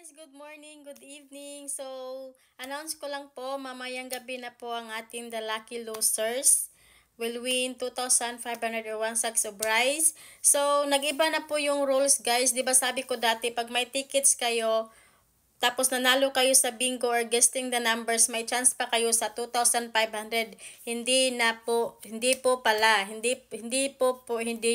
guys! Good morning, good evening. So, announce ko lang po, mamayang gabi na po ang ating The Lucky Losers will win 2,500 or 1 sacks of rice. So, nag-iba na po yung rules guys. Di ba sabi ko dati, pag may tickets kayo, tapos nanalo kayo sa bingo or guessing the numbers, may chance pa kayo sa 2,500. Hindi po pala, hindi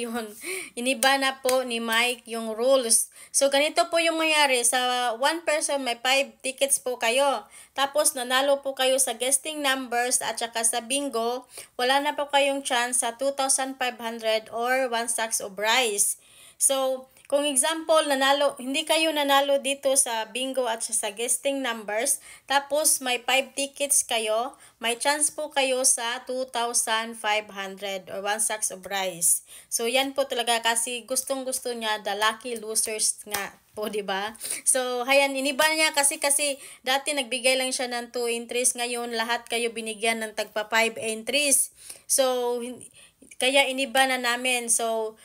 yun. Iniba na po ni Mike yung rules. So ganito po yung mangyari, sa one person may 5 tickets po kayo. Tapos nanalo po kayo sa guessing numbers at saka sa bingo, wala na po kayong chance sa 2,500 or 1 sacks of rice. So, kung example, hindi kayo nanalo dito sa bingo at sa guessing numbers, tapos may 5 tickets kayo, may chance po kayo sa 2,500 or 1 sacks of rice. So, yan po talaga kasi gustong-gusto niya, the lucky losers nga po, di ba? So, hayan, iniba niya kasi dati nagbigay lang siya ng 2 entries, ngayon lahat kayo binigyan ng tagpa 5 entries. So, kaya iniba na namin. So,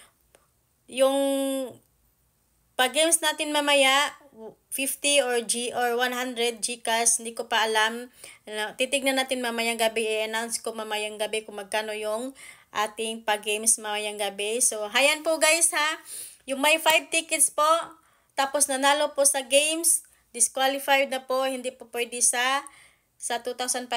yung pag-games natin mamaya, 50 or 100 GCash, hindi ko pa alam. Titignan natin mamayang gabi, i-announce ko mamayang gabi kung magkano yung ating pag-games mamayang gabi. So, hayan po guys ha. Yung may 5 tickets po, tapos nanalo po sa games, disqualified na po, hindi po pwede sa 2,500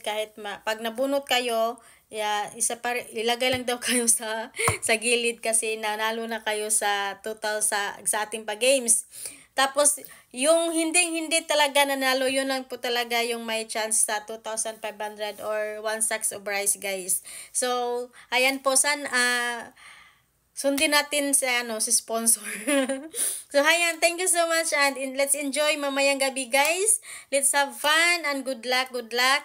kahit pag nabunot kayo, ilagay lang daw kayo sa gilid kasi nanalo na kayo sa total sa ating pag-games. Tapos, yung hindi talaga nanalo, yun lang po talaga yung may chance sa 2,500 or 1 sacks of rice, guys. So, ayan po, sundin natin si sponsor. So, hayan, thank you so much and let's enjoy mamayang gabi guys. Let's have fun and good luck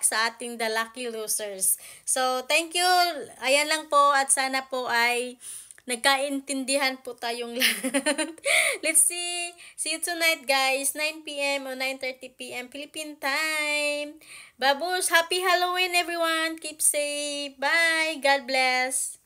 sa ating The Lucky Losers. So, thank you. Ayan lang po at sana po ay nagkaintindihan po tayong lahat. Let's see. See you tonight guys, 9 p.m. or 9:30 p.m. Philippine time. Babush, happy Halloween everyone. Keep safe. Bye. God bless.